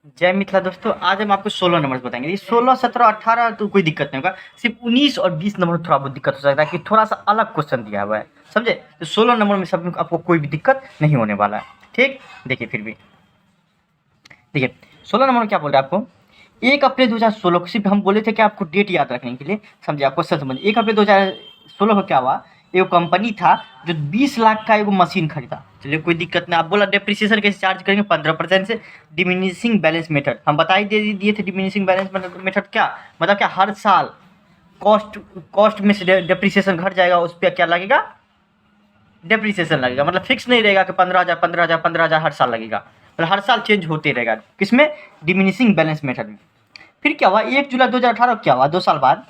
जय मिथिला दोस्तों, आज हम आपको 16 नंबर बताएंगे। ये 16, 17, 18 तो कोई दिक्कत नहीं होगा, सिर्फ 19 और 20 नंबर में थोड़ा बहुत दिक्कत हो सकता है कि थोड़ा सा अलग क्वेश्चन दिया हुआ है, समझे। तो 16 नंबर में सब आपको कोई भी दिक्कत नहीं होने वाला है। ठीक, देखिए फिर भी देखिए 16 नंबर में क्या बोल रहा है आपको। 1 अप्रैल 2016 को सिर्फ हम बोले थे कि आपको डेट याद रखने के लिए, समझे। आप क्वेश्चन समझिए। 1 अप्रैल 2016 को क्या हुआ, एगो कंपनी था जो 20 लाख का एगो मशीन खरीदा। चलिए कोई दिक्कत नहीं। आप बोला डेप्रिसिएशन कैसे चार्ज करेंगे, 15% से। डिमिनिशिंग बैलेंस मेथड हम बता ही दिए थे। डिमिनिशिंग बैलेंस मेथड क्या मतलब, क्या हर साल कॉस्ट कॉस्ट में से डेप्रिसिएशन घट जाएगा, उस पर क्या लगेगा, डेप्रिसिएशन लगेगा। मतलब फिक्स नहीं रहेगा कि 15,000 15,000 15,000 हर साल लगेगा, मतलब हर साल चेंज होते रहेगा। किसमें, डिमिनिशिंग बैलेंस मेथड में। फिर क्या हुआ, 1 जुलाई 2018 क्या हुआ, 2 साल बाद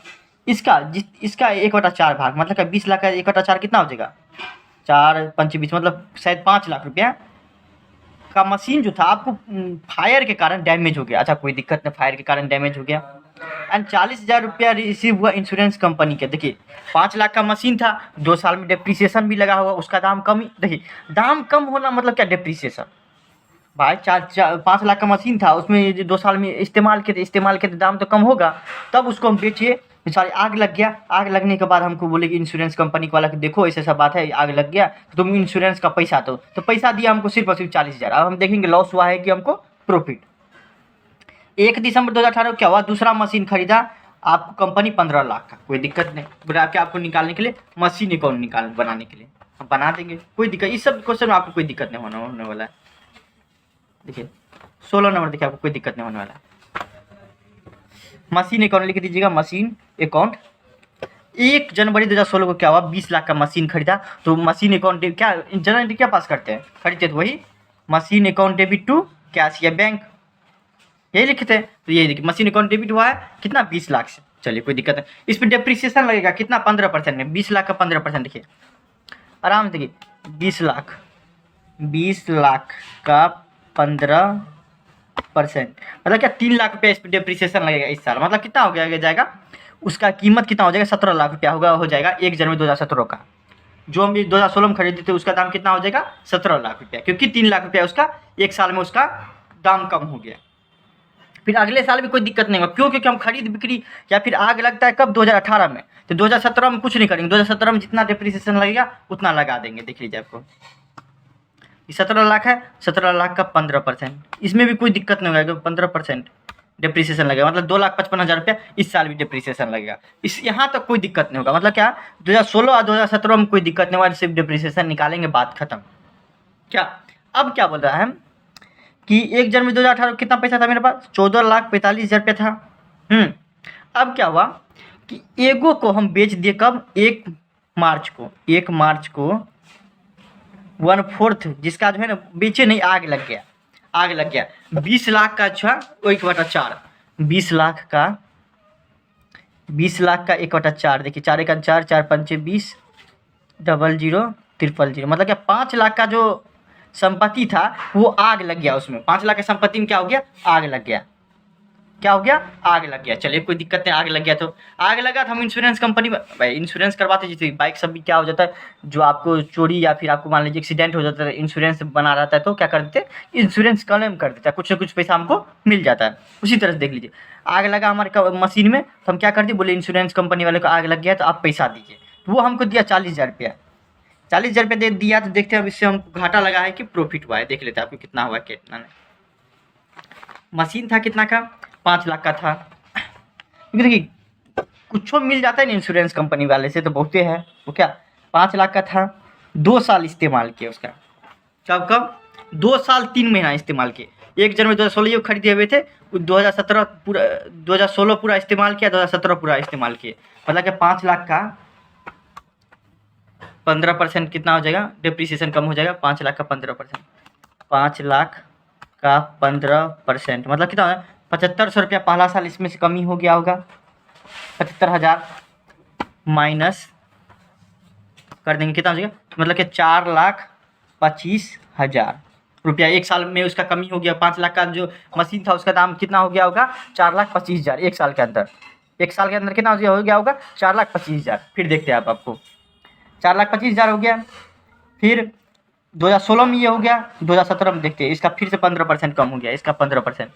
इसका 1/4 भाग, मतलब क्या 20 लाख का 1/4 कितना हो जाएगा, 4×5 = 20, मतलब शायद 5 लाख रुपया का मशीन जो था आपको फायर के कारण डैमेज हो गया। अच्छा कोई दिक्कत नहीं, फायर के कारण डैमेज हो गया। एंड 40,000 रुपया रिसीव हुआ इंश्योरेंस कंपनी के। देखिए 5 लाख का मशीन था, 2 साल में डिप्रिसिएशन भी लगा हुआ, उसका दाम कम ही। देखिए दाम कम होना मतलब क्या, डिप्रिसिएशन। भाई 5 लाख का मशीन था, उसमें ये जो 2 साल में इस्तेमाल के दाम तो कम होगा। तब उसको हम बेचिए, बेचारे आग लग गया। आग लगने के बाद हमको बोले कि इंश्योरेंस कंपनी वाला कि देखो ऐसा ऐसा बात है, आग लग गया तो तुम इंश्योरेंस का पैसा दो। तो पैसा दिया हमको सिर्फ और सिर्फ 40,000। अब हम देखेंगे लॉस हुआ है कि हमको प्रॉफिट। 1 दिसंबर 2018 को क्या हुआ, दूसरा मशीन खरीदा आपको कंपनी 15 लाख का। कोई दिक्कत नहीं, बोला कि आपको निकालने के लिए मशीन अकाउंट बनाने के लिए हम बना देंगे, कोई दिक्कत। इस सब क्वेश्चन में आपको कोई दिक्कत नहीं होने वाला है। देखिए 16 नंबर, देखिए आपको कोई दिक्कत नहीं होने वाला है। मशीन अकाउंट लिख दीजिएगा, मशीन अकाउंट। 1 जनवरी 2016 को क्या हुआ, 20 लाख का मशीन खरीदा। तो मशीन अकाउंट क्या जनरली क्या पास करते हैं, खरीदते तो वही machine account debit to cash या बैंक, यही लिखते हैं। तो यही देखिए मशीन अकाउंट डेबिट हुआ है कितना, 20 लाख से। चलिए कोई दिक्कत नहीं। इस पर डेप्रिसिएशन लगेगा कितना, 15% में। 20 लाख का 15%, देखिए आराम से देखिए 20 लाख का 15%, मतलब क्या 3 लाख रुपया इस पर डेप्रिसिएशन लगेगा इस साल। मतलब कितना हो गया जाएगा, उसका कीमत कितना हो जाएगा, 17 लाख रुपया हो जाएगा 1 जनवरी 2017 का। जो हम 2016 में खरीदे थे उसका दाम कितना हो जाएगा, 17 लाख रुपया, क्योंकि 3 लाख रुपया उसका एक साल में उसका दाम कम हो गया। फिर अगले साल भी कोई दिक्कत नहीं होगा, क्यों, क्योंकि हम खरीद बिक्री या फिर आग लगता है कब, 2018 में। तो 2017 में कुछ नहीं करेंगे, 2017 में जितना डिप्रिसिएशन लगेगा उतना लगा देंगे। देख लीजिए आपको 17 लाख है, 17 लाख का 15%, इसमें भी कोई दिक्कत नहीं होगा, 15% डिप्रिसिएशन लगेगा। मतलब 2,55,000 रुपया इस साल भी डिप्रिसिएशन लगेगा। इस यहाँ तक कोई दिक्कत नहीं होगा। मतलब क्या 2016 और 2017 में कोई दिक्कत नहीं होगा, सिर्फ डिप्रिसिएशन निकालेंगे, बात खत्म। क्या अब क्या बोल रहा है कि 1 जनवरी 2018 को कितना पैसा था मेरे पास, 14,45,000 रुपया था। अब क्या हुआ कि एगो को हम बेच दिए कब, 1 मार्च को। 1 मार्च को 1/4 जिसका जो है ना, बेचे नहीं, आग लग गया। 20 लाख का, अच्छा 1/4, 20 लाख का 1/4। देखिए 4×4 4×5 20, 000000, मतलब क्या 5 लाख का जो संपत्ति था वो आग लग गया। उसमें 5 लाख की संपत्ति में क्या हो गया, आग लग गया। क्या हो गया, आग लग गया। चलिए कोई दिक्कत नहीं, आग लग गया तो आग लगा तो हम इंश्योरेंस कंपनी में भाई इंश्योरेंस करवाते। जैसे बाइक सब भी क्या हो जाता है, जो आपको चोरी या फिर आपको मान लीजिए एक्सीडेंट हो जाता है, इंश्योरेंस बना रहता है तो क्या कर देते हैं, इंश्योरेंस क्लेम कर देता है, कुछ ना कुछ पैसा हमको मिल जाता है। उसी तरह से देख लीजिए, आग लगा हमारे मशीन में तो हम क्या कर दिए, बोले इंश्योरेंस कंपनी वाले को आग लग गया तो आप पैसा दीजिए। तो वो हमको दिया 40,000 रुपया। 40,000 रुपया दे दिया। तो देखते हैं अब इससे हमको घाटा लगा है कि प्रॉफिट हुआ है, देख लेते हैं आपको कितना हुआ, कितना नहीं। मशीन था कितना का, 5 लाख का था। क्योंकि देखिए कुछ मिल जाता है ना इंश्योरेंस कंपनी वाले से, तो बहुते है। वो क्या 5 लाख का था, 2 साल इस्तेमाल किया उसका। कब कब, 2 साल 3 महीना इस्तेमाल किए। 1 जनवरी 2016 खरीदे हुए थे, 2017 पूरा, 2016 पूरा इस्तेमाल किया, 2017 पूरा इस्तेमाल किए। मतलब कि 5 लाख का 15% कितना हो जाएगा, डिप्रिसिएशन कम हो जाएगा। 5 लाख का 15%, 5 लाख का 15% मतलब कितना है, 7,500 रुपया पहला साल इसमें से कमी हो गया होगा। 75,000 माइनस कर देंगे, कितना हो जाएगा, मतलब कि 4,25,000 रुपया एक साल में उसका कमी हो गया। 5 लाख का जो मशीन था उसका दाम कितना हो गया होगा, 4,25,000 एक साल के अंदर। एक साल के अंदर कितना हो गया होगा, 4,25,000। फिर देखते हैं आप, आपको 4,25,000 हो गया। फिर 2016 में ये हो गया, 2017 में देखते हैं इसका फिर से 15% कम हो गया, इसका 15%।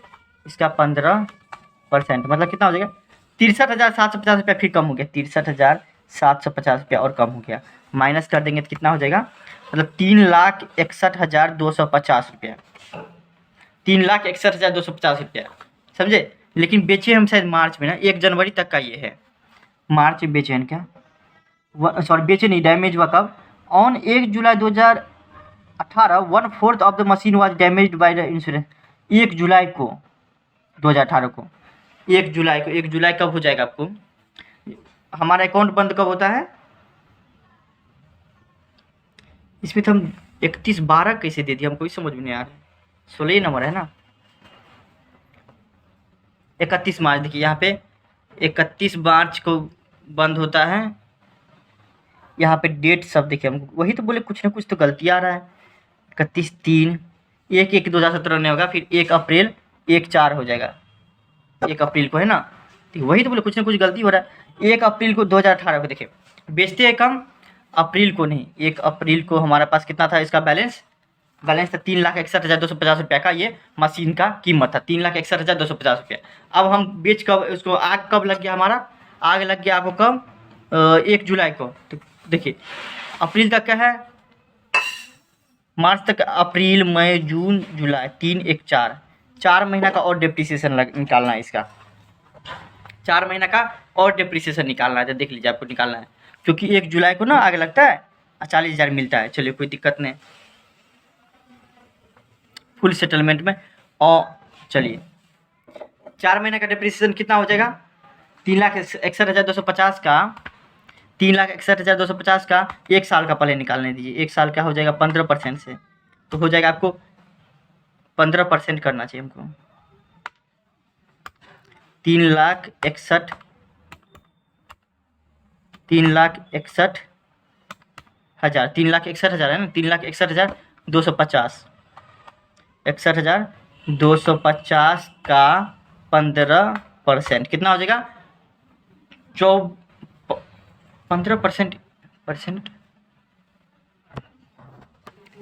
इसका 15%, मतलब कितना हो जाएगा 63,750 रुपया फिर कम हो गया, 63,750 रुपया और कम हो गया। माइनस कर देंगे तो कितना हो जाएगा, मतलब 3,61,250 रुपया, 3,61,250 रुपया, समझे। लेकिन बेचे हम शायद मार्च में ना, 1 जनवरी तक का ये है, मार्च में बेचे हैं क्या, सॉरी बेचे नहीं, डैमेज हुआ कब, on 1 July 2018 1/4 of the machine was damaged by the insurance. 1 जुलाई को 2018 को, 1 जुलाई को, 1 जुलाई कब हो जाएगा आपको, हमारा अकाउंट बंद कब होता है, इसमें तो हम 31/12 कैसे दे दिया, हमको ही समझ में नहीं आ रहा है, 16 नंबर है ना, 31 मार्च, देखिए यहाँ पे 31 मार्च को बंद होता है, यहाँ पे डेट सब देखिए, हम वही तो बोले कुछ ना कुछ तो गलती आ रहा है। 31/3, 1/1/2017 नहीं होगा, फिर 1 अप्रैल 1/4 हो जाएगा, 1 अप्रैल को है ना, तो वही तो बोले कुछ ना कुछ गलती हो रहा है। 1 अप्रैल को 2018 को देखिए, बेचते हैं कम, अप्रैल को नहीं, 1 अप्रैल को हमारे पास कितना था इसका बैलेंस था 3,61,250 रुपया का, ये मशीन का कीमत था 3,61,250 रुपया। अब हम बेच कब उसको, आग कब लग गया हमारा, आग लग गया आपको कब, 1 जुलाई को, तो देखिए अप्रैल तक का है, मार्च तक, अप्रैल मई जून जुलाई, 3 1 4 महीना का और डेप्रिसिएशन निकालना है इसका, 4 महीना का और डेप्रिसिएशन निकालना है, तो देख लीजिए आपको निकालना है, क्योंकि 1 जुलाई को ना आग लगता है 40,000 मिलता है। चलिए कोई दिक्कत नहीं, फुल सेटलमेंट में, और चलिए 4 महीने का डेप्रिसिएशन कितना हो जाएगा, 3,61,250 का, 3,61,250 का 1 साल का पहले निकालने दीजिए, 1 साल का हो जाएगा 15% से, तो हो जाएगा आपको 15% करना चाहिए हमको, 3,61,000 है ना, 3,61,250, 61,250 का 15% कितना हो जाएगा, 15%।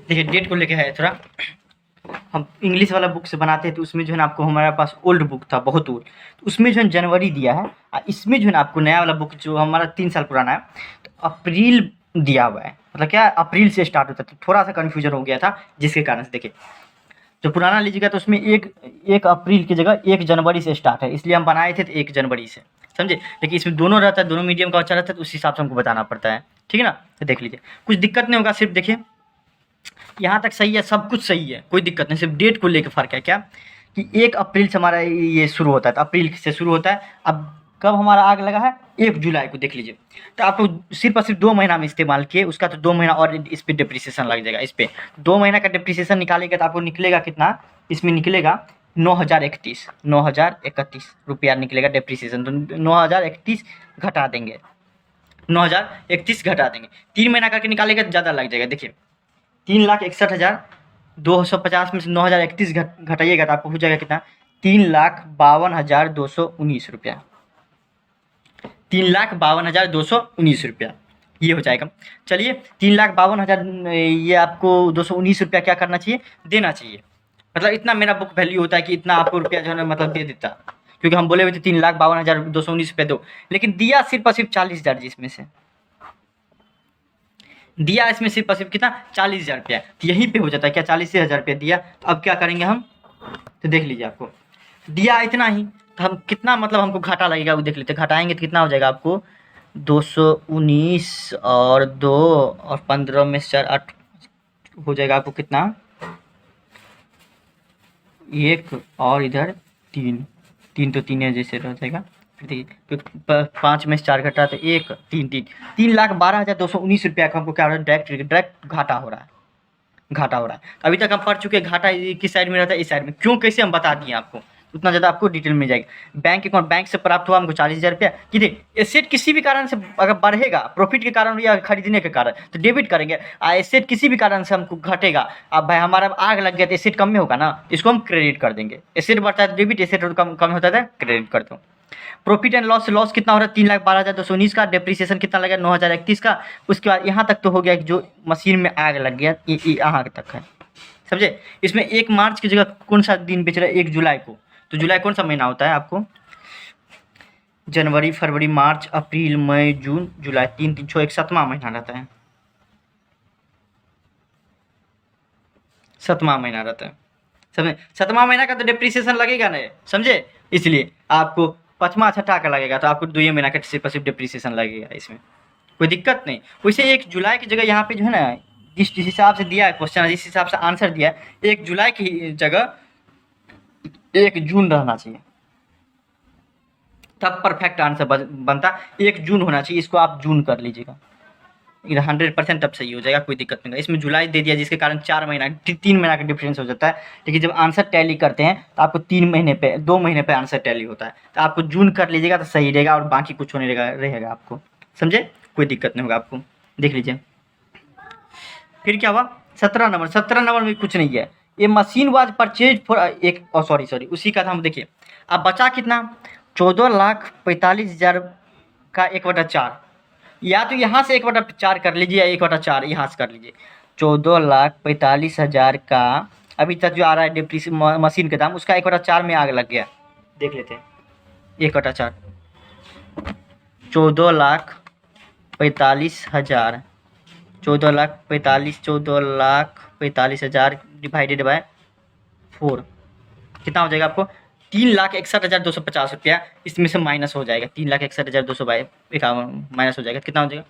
देखिए डेट को लेके है थोड़ा, हम इंग्लिश वाला बुक से बनाते हैं तो उसमें जो है ना आपको, हमारे पास ओल्ड बुक था बहुत ओल्ड, तो उसमें जो है जनवरी दिया है, और इसमें जो है ना आपको नया वाला बुक जो हमारा 3 साल पुराना है तो अप्रैल दिया हुआ है, मतलब क्या अप्रैल से स्टार्ट होता है, तो थोड़ा सा कन्फ्यूजन हो गया था, जिसके कारण से देखिए जो पुराना लीजिएगा तो उसमें 1 अप्रैल की जगह 1 जनवरी से स्टार्ट है, इसलिए हम बनाए थे तो 1 जनवरी से, समझे। लेकिन इसमें दोनों रहता है, दोनों मीडियम का अच्छा रहता है, तो उस हिसाब से हमको बताना पड़ता है, ठीक है ना। तो देख लीजिए कुछ दिक्कत नहीं होगा, सिर्फ देखिए यहाँ तक सही है, सब कुछ सही है, कोई दिक्कत नहीं, सिर्फ डेट को लेकर फ़र्क है क्या, कि 1 अप्रैल से हमारा ये शुरू होता है, तो अप्रैल से शुरू होता है, अब कब हमारा आग लगा है 1 जुलाई को, देख लीजिए। तो आपको सिर्फ और सिर्फ 2 महीना में इस्तेमाल किए, उसका तो 2 महीना और इस पर डिप्रिसिएशन लग जाएगा, इस पर 2 महीना का डिप्रिसिएशन निकालेगा तो आपको निकलेगा कितना, इसमें निकलेगा 9,031 रुपया निकलेगा डिप्रिसिएशन, तो 9,031 घटा देंगे, 9,031 घटा देंगे, 3 महीना करके निकालेगा तो ज़्यादा लग जाएगा। देखिए 3,61,250 में से 9,031 घटाइएगा तो आपको हो जाएगा कितना, 3,52,219 रुपया, 3,52,219 रुपया ये हो जाएगा। चलिए 3,52,000 ये आपको 219 रुपया क्या करना चाहिए, देना चाहिए, मतलब इतना मेरा बुक वैल्यू होता है कि इतना आपको रुपया जो है ना मतलब दे देता, क्योंकि हम बोले हुए थे 3,52,219 रुपया दो, लेकिन दिया सिर्फ और सिर्फ 40,000, जिसमें से दिया इसमें सिर्फ और सिर्फ कितना 40,000 रुपया, तो यहीं पे हो जाता है क्या, 40,000 रुपया दिया। तो अब क्या करेंगे हम, तो देख लीजिए आपको दिया इतना ही, तो हम कितना मतलब हमको घाटा लगेगा वो देख लेते हैं, घटाएंगे तो कितना हो जाएगा आपको 219 और 2 और 15 में से 4 8 हो जाएगा आपको कितना, 1 और इधर 3 तो 3 जैसे रह जाएगा, फिर देखिए 5 में से 4 घटा तो 1 3 3,12,219 रुपया का हमको क्या हो रहा है, डायरेक्ट घाटा हो रहा है, अभी तक हम पढ़ चुके हैं घाटा किस साइड में रहता है, इस साइड में, क्यों कैसे हम बता दिए आपको, उतना ज़्यादा आपको डिटेल में जाएगा। बैंक अकाउंट, बैंक से प्राप्त हुआ हमको 40,000 रुपया, कि एसेट किसी भी कारण से अगर बढ़ेगा, प्रॉफिट के कारण या खरीदने के कारण तो डेबिट करेंगे, एसेट किसी भी कारण से हमको घटेगा, अब भाई हमारा आग लग गया तो एसेट कम में होगा ना, इसको हम क्रेडिट कर देंगे, एसेट बढ़ता है तो डेबिट, एसेट कम होता है क्रेडिट कर दो। प्रॉफिट एंड लॉस कितना हो रहा है, 3,12,219 का, डेप्रिसिएशन कितना लगा 9,031 का, उसके बाद यहाँ तक तो हो गया कि जो मशीन में आग लग गया ये यहाँ तक है, समझे। इसमें 1 मार्च की जगह कौन सा दिन बेच रहा है, 1 जुलाई को, तो जुलाई कौन सा महीना होता है आपको? जनवरी, फरवरी, मार्च, अप्रैल, मई, जून, जुलाई, 3 3 6 एक 7वां महीना रहता है, 7वां महीना रहता है, समझे? 7वां महीना का तो डिप्रिसिएशन लगेगा नहीं, समझे? इसलिए आपको 5वां 6ठा का लगेगा, तो आपको 2 महीना का सिर्फ डिप्रिसिएशन लगेगा, इसमें कोई दिक्कत नहीं। वैसे 1 जुलाई की जगह यहाँ पे जो है ना, जिस जिस हिसाब से दिया है क्वेश्चन, जिस हिसाब से आंसर दिया है, 1 जुलाई की जगह 1 जून रहना चाहिए, तब परफेक्ट आंसर बनता। 1 जून होना चाहिए, इसको आप जून कर लीजिएगा, 100% तब सही हो जाएगा, कोई दिक्कत नहीं है। इसमें जुलाई दे दिया जिसके कारण 4 महीना 3 महीना का डिफरेंस हो जाता है, लेकिन जब आंसर टैली करते हैं तो आपको 3 महीने पे 2 महीने पे आंसर टैली होता है, तो आपको जून कर लीजिएगा तो सही रहेगा, और बाकी कुछ होने रहेगा आपको, समझे? कोई दिक्कत नहीं होगा आपको, देख लीजिए। फिर क्या हुआ? 17 नंबर में कुछ नहीं है, ये मशीन वाज परचेज फॉर एक सॉरी उसी का था, हम देखिए अब बचा कितना, 14,45,000 का 1/4, या तो यहाँ से 1/4 कर लीजिए, या 1/4 यहाँ से कर लीजिए। 14,45,000 का अभी तक जो आ रहा है मशीन का दाम, उसका 1/4 में आग लग गया, देख लेते हैं 1/4, 14,45,000, 14,45,000 डिवाइडेड बाय 4 कितना हो जाएगा आपको? 3,61,250 रुपया इसमें से माइनस हो जाएगा, 3,61,251 माइनस हो जाएगा, कितना हो जाएगा?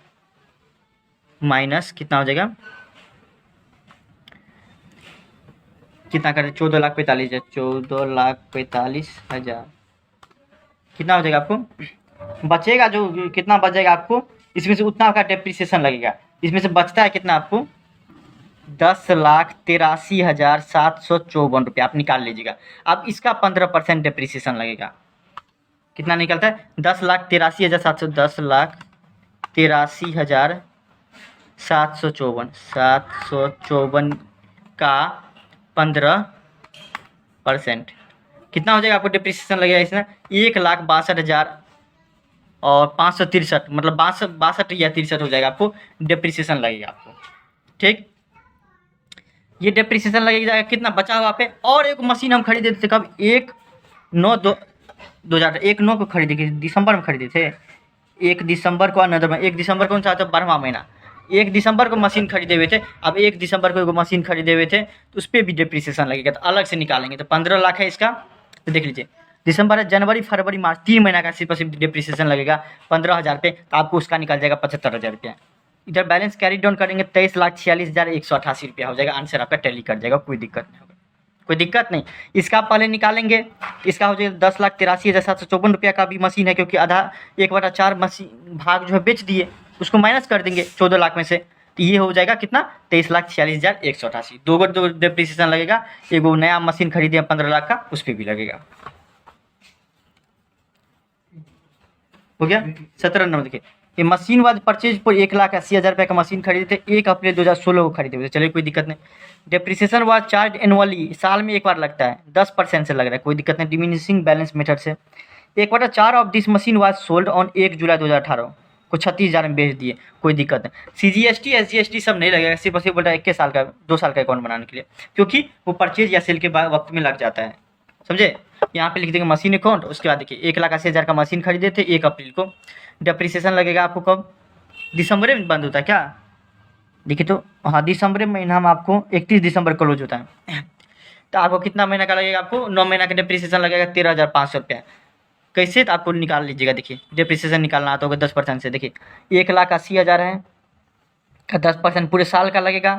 माइनस कितना हो जाएगा? कितना करें? 14,45,000, 14,45,000 कितना हो जाएगा आपको? बचेगा जो कितना बचेगा आपको, इसमें से उतना का डेप्रिसिएशन लगेगा, इसमें से बचता है कितना आपको? 10,83,754 रुपया आप निकाल लीजिएगा। अब इसका 15% डेप्रिसिएशन लगेगा, कितना निकलता है? 10,83,700, 10,83,754 का 15% कितना हो जाएगा आपको डिप्रिसिएशन लगेगा इसमें? 1,62,563, मतलब 62 या 63 हो जाएगा आपको डिप्रिसिएशन लगेगा आपको, ठीक। ये डिप्रिसिएशन लगेगा कितना बचा हुआ पे। और एक मशीन हम खरीदे थे कब? 1/9/2018 को खरीदे, दिसंबर में खरीदे थे, 1 दिसंबर को, अनदर में 1 दिसंबर कौन सा था? 12वां महीना, 1 दिसंबर को मशीन खरीदे हुए थे। अब 1 दिसंबर को एक मशीन खरीदे हुए थे, तो उस पर भी डिप्रिसिएशन लगेगा, तो अलग से निकालेंगे, तो 15 लाख है इसका, तो देख लीजिए दिसंबर, जनवरी, फरवरी, मार्च 3 महीना का सिर्फ डिप्रिसिएशन लगेगा 15,000 पे, तो आपको उसका निकल जाएगा 75,000 रुपया। इधर बैलेंस कैरी डाउन करेंगे 23,46,188 रुपया हो जाएगा, आंसर आपका टैली कर जाएगा, कोई दिक्कत नहीं होगा, कोई दिक्कत नहीं। इसका पहले निकालेंगे, इसका हो जाएगा 10,83,754 रुपया का भी मशीन है, क्योंकि आधा 1/4 मशीन भाग जो है बेच दिए, उसको माइनस कर देंगे 14 लाख में से, तो ये हो जाएगा कितना? 23,46,188। दो डिप्रिसिएशन लगेगा, एगो नया मशीन खरीदे 15 लाख का, उस पर भी लगेगा। हो गया? 17 नंबर देखिए, ये मशीन वाज परचेज पर 1,80,000 रुपये का मशीन खरीदे थे, 1 अप्रैल 2016 को खरीदे हुए थे, चलिए कोई दिक्कत नहीं। डिप्रिसिएशन वाज चार्ज एनुअली, साल में एक बार लगता है, 10% से लग रहा है, कोई दिक्कत नहीं, डिमिनिशिंग बैलेंस मेथड से। 1/4 of this machine was sold on 1 जुलाई 2018 को 36,000 में बेच दिए, कोई दिक्कत नहीं। CGST SGST सब नहीं लगेगा, सिर्फ बोल रहा है 21 साल का 2 साल का अकाउंट बनाने के लिए, क्योंकि वो परचेज या सेल के वक्त में लग जाता है, समझे? यहाँ पे लिख देंगे मशीन अकाउंट, उसके बाद देखिए 1,80,000 का मशीन खरीदे थे 1 अप्रैल को, डिप्रिसिएशन लगेगा आपको कब? दिसंबर में बंद होता है क्या? देखिए तो हाँ, दिसंबर महीना में आपको 31 दिसंबर क्लोज होता है, तो आपको कितना महीना का लगेगा? आपको 9 महीना का डिप्रिसिएशन लगेगा 13,500 रुपया। कैसे? तो आपको निकाल लीजिएगा, देखिए डिप्रिसिएशन निकालना आता होगा 10% से, देखिए 1,80,000 है का 10% पूरे साल का लगेगा,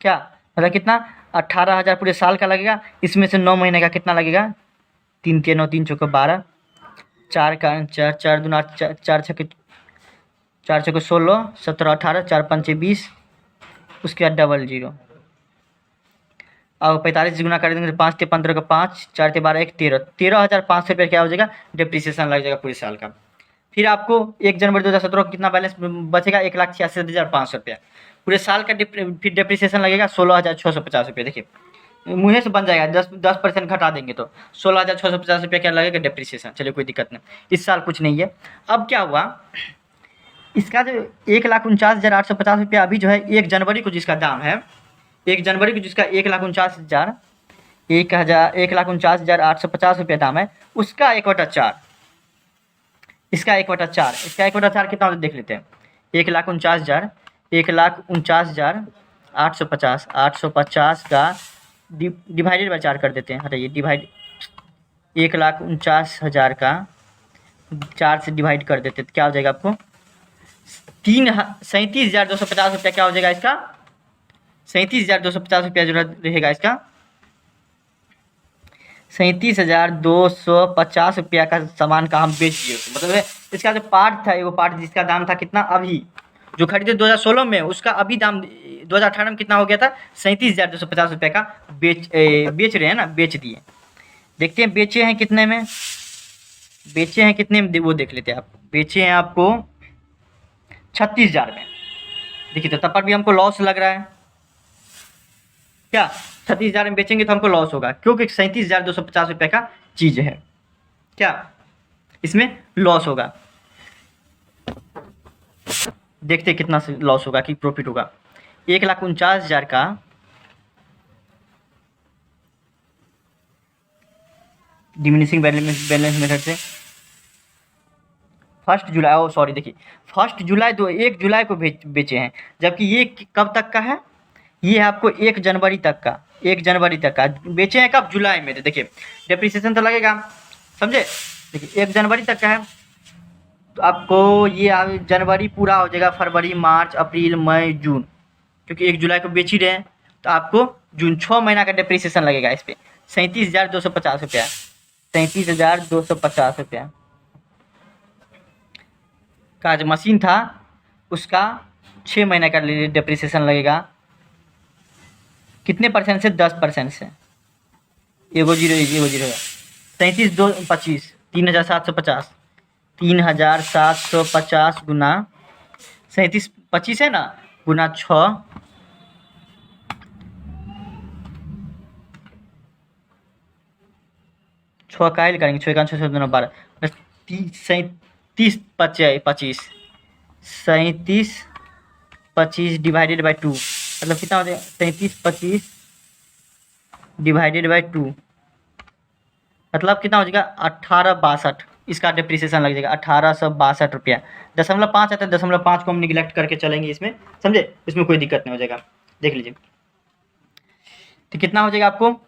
क्या मतलब कितना? 18,000 पूरे साल का लगेगा, इसमें से 9 महीने का कितना लगेगा? 3 के 9, 3 चौके 12, 4 का 4, 4 दूना 4, 4 छक्के 16, 17 18, 4 पंचे 20, उसके बाद 00, और 45 से गुना कर देंगे तो 5 के 15 का 5, 4 के 12, 1 13, 13,500 रुपये क्या हो जाएगा? डिप्रिसिएशन लग जाएगा पूरे साल का। फिर आपको 1 जनवरी 2017 को कितना बैलेंस बचेगा? 1,86,500 रुपया। पूरे साल का फिर डिप्रिसिएशन लगेगा 16,650 रुपये। देखिए मुँहे से बन जाएगा, 10% घटा देंगे तो 16,650 रुपया क्या लगेगा डिप्रिसिएशन। चलिए कोई दिक्कत नहीं, इस साल कुछ नहीं है। अब क्या हुआ, इसका जो 1,49,850 रुपया अभी जो है 1 जनवरी को जिसका दाम है, 1 जनवरी को जिसका 1,49,000 1,49,850 दाम है, उसका 1/4, इसका 1/4, इसका 1/4 कितना होता है देख लेते हैं। 1,49,000, 1,49,850, 850 का डिवाइडेड बाई 4 कर देते हैं। हटाइए डिवाइड, 1,49,000 का 4 से डिवाइड कर देते हैं तो क्या हो जाएगा आपको 37,250 रुपया। क्या हो जाएगा इसका 37,250 रुपया जो रहेगा इसका 37,250 रुपया का सामान का हम बेच दिए। मतलब है इसका जो पार्ट था, वो पार्ट जिसका दाम था कितना अभी जो खरीदे 2016 में, उसका अभी दाम 2018 में कितना हो गया था 37,250 रुपये का बेच रहे हैं ना, बेच दिए। देखते हैं बेचे हैं कितने में, बेचे हैं कितने में वो देख लेते हैं। आप बेचे हैं आपको 36,000 में। देखिए तो तब पर भी हमको लॉस लग रहा है क्या, 36,000 में बेचेंगे तो हमको लॉस होगा क्योंकि 37,250 रुपये का चीज़ है, क्या इसमें लॉस होगा। देखते कितना से लॉस होगा कि प्रॉफिट होगा। 1,49,000 का डिमिनिशिंग बैलेंस मेथड से 1 जुलाई, सॉरी देखिए 1 जुलाई 1 जुलाई को बेचे हैं, जबकि ये कब तक का है, ये है आपको 1 जनवरी तक का, 1 जनवरी तक का बेचे हैं कब जुलाई में। तो देखिए डेप्रिसिएशन तो लगेगा, समझे। देखिए 1 जनवरी तक का है तो आपको ये जनवरी पूरा हो जाएगा, फरवरी मार्च अप्रैल मई जून, क्योंकि 1 जुलाई को बेच ही रहे हैं तो आपको जून 6 महीना का डेप्रिसिएशन लगेगा इस पर 37,250 रुपया, 37,250 रुपया का जो मशीन था उसका 6 महीने का डेप्रिसिएशन लगेगा। कितने परसेंट से 10% से, एगो जीरो 37,225 3,750, 3,750 गुना 37,25 है ना, गुना 6, 6 का करेंगे, 6 का 6 12, 37,25 37,25 डिवाइडेड बाई 2, मतलब कितना हो जाएगा 37,25 डिवाइडेड बाई 2, मतलब कितना हो जाएगा 1862, इसका डेप्रिसिएशन लग जाएगा 1862 रुपया। 0.5 आता है, 0.5 को हम निगलेक्ट करके चलेंगे इसमें, समझे, इसमें कोई दिक्कत नहीं हो जाएगा। देख लीजिए तो कितना हो जाएगा आपको,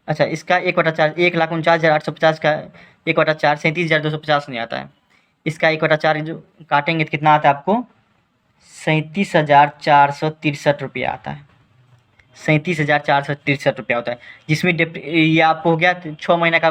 अच्छा इसका 1/4 1,49,850 का 1/4 37,250 नहीं आता है, इसका 1/4 जो काटेंगे तो कितना आता है आपको 37,463 रुपया आता है, 37,463 रुपया होता है, जिसमें ये आपको हो गया 6 महीने का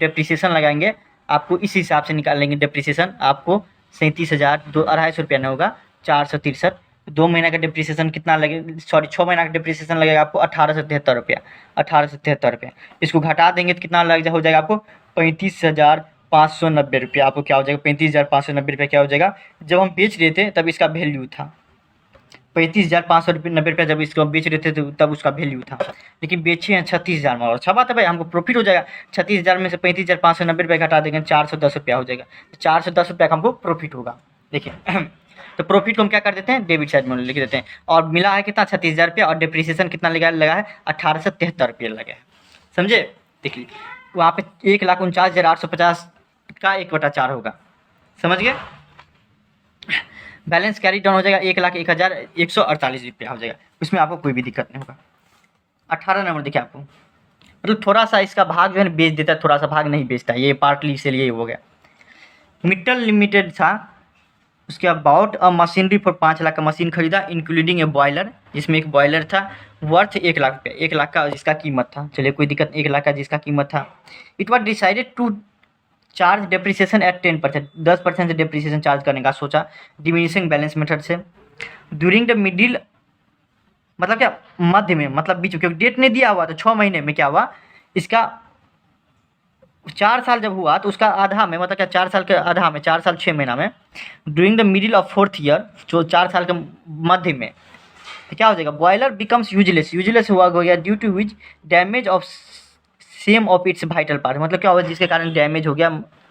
डेप्रिसिएशन लगाएंगे, आपको इस हिसाब से निकाल लेंगे डेप्रिसिएशन, आपको 37,250 रुपया नहीं होगा 463, 2 महीना का डेप्रिसिएशन कितना लगे, सॉरी 6 महीना का डेप्रिसिएशन लगेगा आपको 1,873 रुपया, 1,873 रुपया। इसको घटा देंगे तो कितना हो जाएगा आपको 35,590 रुपया। आपको क्या हो जाएगा 35,590 रुपया क्या हो जाएगा, जब हम बेच रहे थे तब इसका वैल्यू था 35,590 रुपया, जब इसको बेच रहे थे तो तब उसका वैल्यू था, लेकिन बेचे हैं 36,000 में, और अच्छा बात है भाई, हमको प्रॉफिट हो जाएगा। 36,000 में से 35,590 रुपया घटा देंगे 410 रुपया हो जाएगा, तो 410 रुपया का हमको प्रॉफिट होगा। देखिए तो प्रॉफिट को हम क्या कर देते हैं डेबिट साइड में लिख देते हैं, और मिला है कितना 36,000 रुपया, और डेप्रिसिएशन कितना लगा है 1,873 रुपया लगा है, समझे। देखिए वहाँ पे 1,49,850 का 1/4 होगा, समझ गए। बैलेंस कैरी डाउन हो जाएगा 1,01,148 रुपया हो जाएगा, उसमें आपको कोई भी दिक्कत नहीं होगा। 18 नंबर देखिए आपको, मतलब थोड़ा सा इसका भाग जो है बेच देता है, थोड़ा सा भाग नहीं बेचता, ये पार्टली इसलिए हो गया। मिट्टल लिमिटेड था, उसके about a machinery for 5 lakh का मशीन खरीदा इंक्लूडिंग ए बॉयलर, जिसमें एक बॉयलर था वर्थ 1 लाख रुपया, 1 लाख का जिसका कीमत था, चलिए कोई दिक्कत, 1 लाख का जिसका कीमत था। It was decided to charge depreciation at 10%, 10% से डेप्रिसिएशन चार्ज करने का सोचा डिमिनिशिंग बैलेंस मेथड से। ड्यूरिंग द मिडिल, मतलब क्या मध्य में, मतलब बीच में, क्योंकि डेट नहीं दिया हुआ तो 6 महीने में क्या हुआ, इसका 4 साल जब हुआ तो उसका आधा में, मतलब क्या 4 साल के आधा में, 4 साल 6 महीना में, during the middle of 4th year, जो 4 साल के मध्य में, तो क्या हो जाएगा बॉयलर बिकम्स यूजलेस हुआ हो गया, due to which damage of same of its vital part, मतलब क्या हुआ जिसके कारण डैमेज हो गया।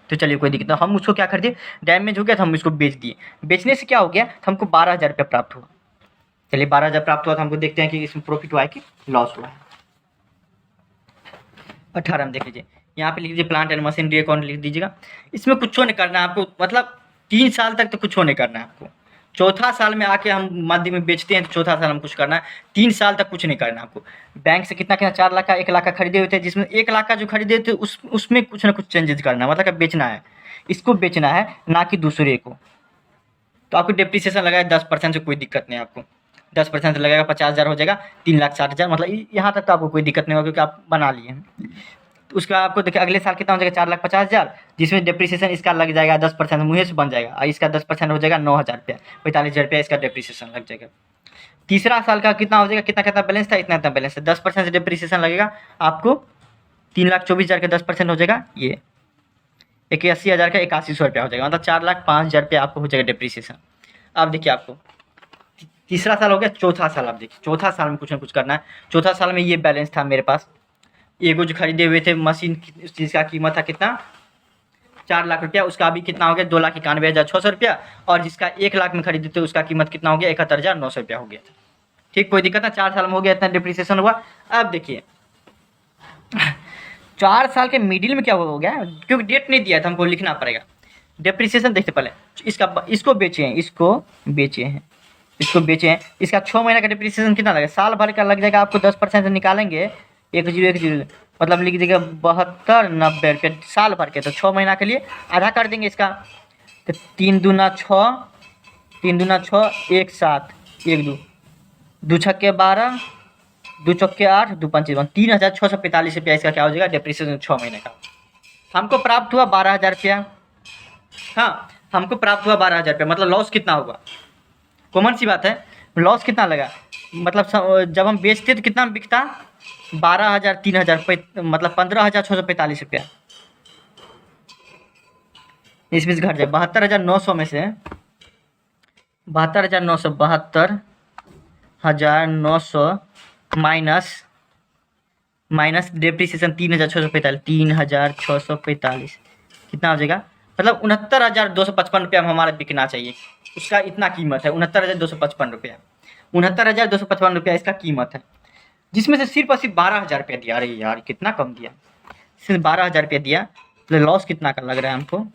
तो चलिए कोई दिक्कत नहीं, हम उसको क्या कर दिए, डैमेज हो गया तो हम इसको बेच दिए, बेचने से क्या हो गया तो हमको 12,000 रुपया प्राप्त हुआ। चलिए 12,000 प्राप्त हुआ तो हमको देखते हैं कि इसमें प्रॉफिट हुआ है कि लॉस हुआ है। 18 में देख लीजिए, यहाँ पे लिख दीजिए प्लांट एंड मशीनरी अकाउंट लिख दीजिएगा। इसमें कुछ नहीं करना है आपको, मतलब 3 साल तक तो कुछ नहीं करना है आपको। चौथा साल में आके हम मध्य में बेचते हैं तो चौथा साल हम कुछ करना है, 3 साल तक कुछ नहीं करना है आपको। बैंक से कितना 4 लाख का 1 लाख का खरीदे हुए थे, जिसमें 1 लाख का जो खरीदे थे उसमें कुछ ना कुछ चेंजेस करना है, मतलब बेचना है, इसको बेचना है ना कि दूसरे को। तो आपको डेप्रिसिएशन लगाया 10% से कोई दिक्कत नहीं है आपको, 10% लगेगा 50,000 हो जाएगा 3,60,000, मतलब यहाँ तक तो आपको कोई दिक्कत नहीं होगा क्योंकि आप बना लिए हैं। तो उसका आपको देखिए अगले साल कितना हो जाएगा 4,50,000, जिसमें डेप्रिसिएशन इसका लग जाएगा 10%, मुँह से बन जाएगा, और इसका 10% हो जाएगा 9,000 रुपया, 45,000 रुपया इसका डेप्रिसिएशन लग जाएगा। तीसरा साल का कितना हो जाएगा, कितना कितना बैलेंस था, इतना इतना बैलेंस है, 10% से डेप्रिसिएशन लगेगा आपको 3,24,000 का 10% हो जाएगा, ये 81,000 का 8100 रुपया हो जाएगा, मतलब 4,05,000 रुपया आपको हो जाएगा डेप्रिसिएशन। अब देखिए आपको तीसरा साल हो गया, चौथा साल आप देखिए, चौथा साल में कुछ ना कुछ करना है। चौथा साल में ये बैलेंस था मेरे पास, एगो जो खरीदे हुए थे मशीन, जिसका कीमत था कितना 4 लाख रुपया, उसका अभी कितना हो गया 2,91,600 रुपया, और जिसका 1 लाख में खरीदे थे उसका कीमत कितना हो गया 71,900 रुपया हो गया था। ठीक, कोई दिक्कत ना, 4 साल में हो गया, इतना डिप्रिसिएशन हुआ। अब देखिए 4 साल के मिडिल में क्या हो गया, क्योंकि डेट नहीं दिया था, हमको लिखना पड़ेगा। डेप्रिसिएशन देखते पहले, इसको बेचे हैं, इसको बेचे हैं, इसका 6 महीने का डिप्रिसिएशन कितना लगेगा, साल भर का लग जाएगा आपको, 10% निकालेंगे 1010, मतलब लिख दीजिएगा 72,90 रुपये साल भर के, तो 6 महीना के लिए आधा कर देंगे इसका, तो 3 दूना 6, 3 दूना 6, 1 7, 1 2, 2 छक्के 12, 2 चौके 8, 2 पंचे 3,645 रुपया इसका क्या हो जाएगा डेप्रिसिएशन 6 महीने का। हमको प्राप्त हुआ 12,000 रुपया, हाँ हमको प्राप्त हुआ 12,000 रुपया, मतलब लॉस कितना होगा, कॉमन सी बात है, लॉस कितना लगा, मतलब जब हम बेचते तो कितना में बिकता 12,000, 3,000, मतलब 15,645 रुपया, इस बीच घट जाए 72,900 में से 72,900 माइनस डेप्रिसिएशन 3,645 कितना हो जाएगा, मतलब 69,255 रुपया हमारा बिकना चाहिए, उसका इतना कीमत है 69,255 रुपया, 69,255 रुपया इसका कीमत है, जिसमें से सिर्फ और सिर्फ 12,000 रुपया दिया। अरे यार कितना कम दिया, सिर्फ 12,000 रुपया दिया, तो लॉस कितना का लग रहा है हमको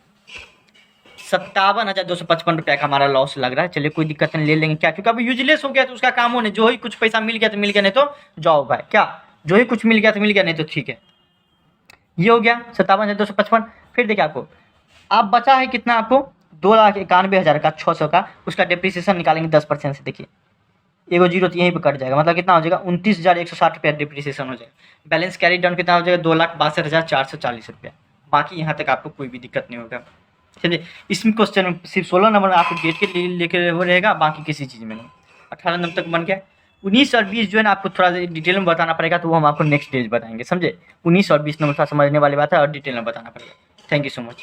57,255 रुपया का हमारा लॉस लग रहा है। चलिए कोई दिक्कत नहीं, ले लेंगे क्या, क्योंकि अभी यूजलेस हो गया तो उसका काम होने, जो ही कुछ पैसा मिल गया तो मिल गया, नहीं तो जाओ भाई, क्या जो ही कुछ मिल गया तो मिल गया, नहीं तो ठीक है। ये हो गया 57,255। फिर देखिए आपको आप बचा है कितना, आपको 2,91,000 का 600 का, उसका डेप्रिसिएशन निकालेंगे 10% से, देखिए एगो जीरो तो यहीं पे कट जाएगा, मतलब कितना हो जाएगा 29,160 रुपया डिप्रिसिएशन हो जाएगा। बैलेंस कैरी डाउन कितना हो जाएगा 2,62,440 रुपया। बाकी यहाँ तक आपको कोई भी दिक्कत नहीं होगा। चलिए इसमें क्वेश्चन सिर्फ 16 नंबर में आपको डेट के लिए लेकर वो रहेगा, बाकी किसी चीज़ में नहीं। 18 नंबर तक बन गया। 19 और 20 जो है ना आपको थोड़ा डिटेल में बताना पड़ेगा, तो वो हम आपको नेक्स्ट डेज बताएंगे, समझे। 19 और 20 नंबर थोड़ा समझने वाली बात है और डिटेल में बताना पड़ेगा। Thank you so much.